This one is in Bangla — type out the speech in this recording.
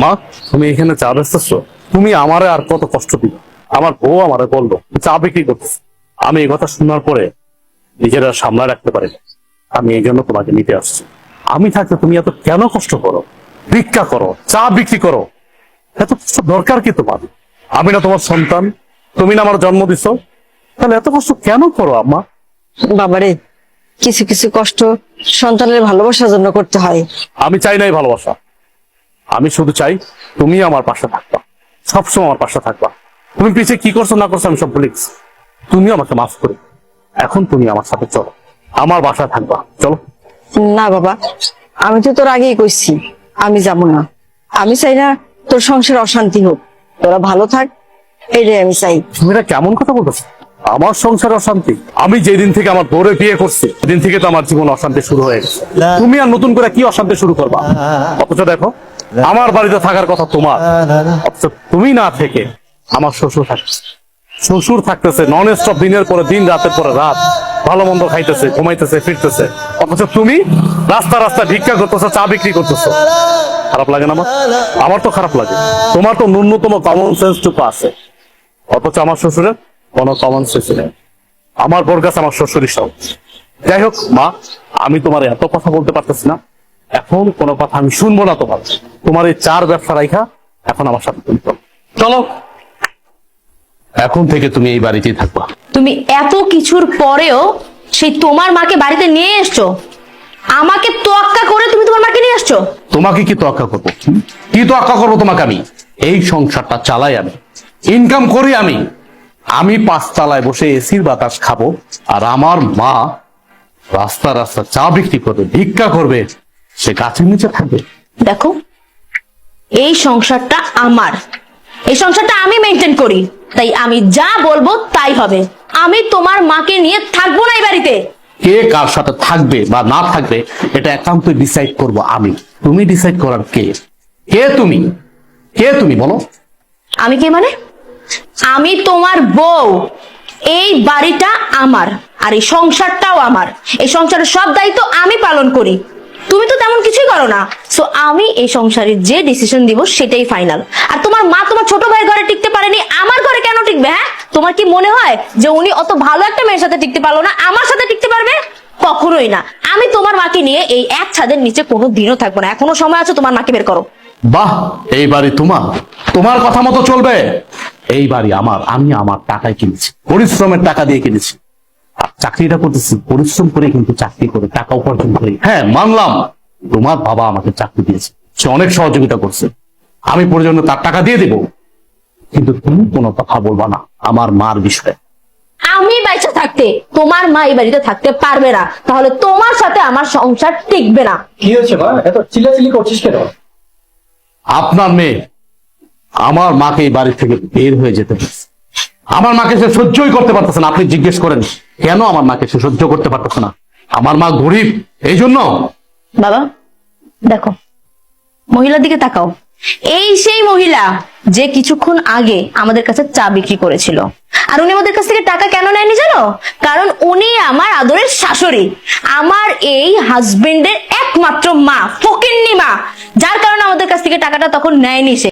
মা, তুমি এখানে চা বেচতেছো? তুমি আমারে আর কত কষ্ট দিবে? আমার বউ আমারে বললো চা বিক্রি করতেছে। আমি এই কথা শোনার পরে নিজেরা সামলায় রাখতে পারি না। আমি এই জন্য তোমাকে নিতে আসছি। আমি থাকতে তুমি এত কেন কষ্ট করো? ভিক্ষা করো, চা বিক্রি করো, এত কষ্ট দরকার কি তোমার? আমি না তোমার সন্তান? তুমি না আমার জন্ম দিছো? তাহলে এত কষ্ট কেন করো আম্মা? বাবারে, কিছু কিছু কষ্ট সন্তানের ভালোবাসার জন্য করতে হয়। আমি চাই নাই ভালোবাসা, আমি শুধু চাই তুমি আমার পাশে থাকবা, সবসময় আমার পাশে থাকবা। তুমি পিছিয়ে কি করছো না করছো আমি সব ভুলে গেছি। তুমি আমাকে মাফ করে এখন তুমি আমার সাথে চলো, আমার বাসায় থাকবা, চলো। না বাবা, আমি তো তোর আগেই কইছি আমি যাব না। আমি চাই না তোর সংসার অশান্তি হোক, তোরা ভালো থাক, এটাই আমি চাই। তুমি এটা কেমন কথা বলতেছো? আমার সংসার অশান্তি? আমি যেদিন থেকে আমার বউরে বিয়ে করছি সেদিন থেকে তো আমার জীবন অশান্তি শুরু হয়ে গেছে। তুমি আর নতুন করে কি অশান্তি শুরু করবা? অথচ দেখো, আমার বাড়িতে থাকার কথা তোমার, অথচ তুমি না থেকে আমার শ্বশুর থাকছে। শ্বশুর থাকতেছে নন স্টপ, দিনের পরে দিন, রাতের পরে রাত, ভালো মন্দ খাইতেছে, ঘুমাইতেছে, ফিরতেছে। অথচ তুমি রাস্তা রাস্তা ভিক্ষা করতেছো, চা বিক্রি করতেছো। খারাপ লাগে না আমার? আমার তো খারাপ লাগে। তোমার তো ন্যূনতম কমন সেন্স টুকু আছে, অথচ আমার শ্বশুরের কোনো কমন সেন্স নেই। আমার বোর কাছে আমার শ্বশুরই সব। যাই হোক মা, আমি তোমার এত কথা বলতে পারতেছি না, এখন কোনো কথা আমি শুনবো না তোমার। তোমার এই চার ব্যবসা রাইখা এখন আমার সাথে তুমি চলো। চলো, এখন থেকে তুমি এই বাড়িতেই থাকবা। তুমি এত কিছুর পরেও সেই তোমার মাকে বাড়িতে নিয়ে এসছো, আমাকে তোয়াক্কা করে তুমি তোমার মাকে নিয়ে আসছো। তোমাকে কি তোয়াক্কা করবো? কি তোয়াক্কা করবো তোমাকে? আমি এই সংসারটা চালাই, আমি ইনকাম করি, আমি পাঁচতলায় বসে এসির বাতাস খাবো, আর আমার মা রাস্তা রাস্তা চা বিক্রি করবে, ভিক্ষা করবে, সে গাছের নিচে থাকবে। দেখো, এই সংসারটা আমার, এই সংসারটা আমি মেনটেন করি, তাই আমি যা বলবো তাই হবে। আমি তোমার মাকে নিয়ে থাকবো না এই বাড়িতে। কে কার সাথে থাকবে বা না থাকবে এটা একান্তই ডিসাইড করব আমি। তুমি ডিসাইড করার কে? কে তুমি? কে তুমি বলো? আমি কে মানে? আমি তোমার বউ। এই বাড়িটা আমার, আর এই সংসারটাও আমার। এই সংসারের সব দায়িত্ব আমি পালন করি, তুমি তো তেমন কিছুই করো না। সো আমি এই সংসারে যে ডিসিশন দিব সেটাই ফাইনাল। আর তোমার মা তোমার ছোট ভাইয়ের ঘরে টিকতে পারেনি, আমার ঘরে কেন টিকবে? হ্যাঁ, তোমার কি মনে হয় যে উনি অত ভালো একটা মেয়ের সাথে টিকতে পারলো না, আমার সাথে টিকতে পারবে? কখনোই না। আমি তোমার মাকে নিয়ে এই এক ছাদের নিচে কোনো দিনও থাকবো না। এখনো সময় আছে, তোমার মাকে বের করো। বাহ, এই বাড়ি তোমার, তোমার কথা মতো চলবে। এই বাড়ি আমার, আমি আমার টাকায় কিনেছি, পরিশ্রমের টাকা দিয়ে কিনেছি। আর চাকরিটা করতেছি পরিশ্রম করে, কিন্তু চাকরি করে টাকা উপার্জন করি। হ্যাঁ মানলাম, তোমার বাবা আমাকে চাকরি দিয়েছে, সে অনেক সহযোগিতা করছে, আমি প্রয়োজনে তার টাকা দিয়ে দেব, কিন্তু তুমি কোনো কথা বলবা না আমার মার বিষয়ে। আমি বাইচা থাকতে তোমার মা এই বাড়িতে থাকতে পারবে না, তাহলে তোমার সাথে আমার সংসার টিকবে না। কি হয়েছে মা, এত চিল্লাচিল্লি করছিস কেন? আপনার মেয়ে আমার মাকে এই বাড়ি থেকে বের হয়ে যেতে বলছে। আমার মাকে সে সহ্যই করতে পারতেছে না। আপনি জিজ্ঞেস করেন কেন আমার মাকে সে সহ্য করতে পারতেছে না? আমার মা গরিব, এই জন্য। বাবা দেখো, মহিলার দিকে তাকাও। এই সেই মহিলা যে কিছুক্ষণ আগে আমাদের কাছে চা বিক্রি করেছিল। আর উনি আমাদের কাছ থেকে টাকা কেন নেয়নি জানো? কারণ উনি আমার আদরের শাশুড়ি, আমার এই হাজবেন্ডের একমাত্র মা, ফকিন্নি মা, যার কারণে আমাদের কাছ থেকে টাকাটা তখন নেয়নি সে।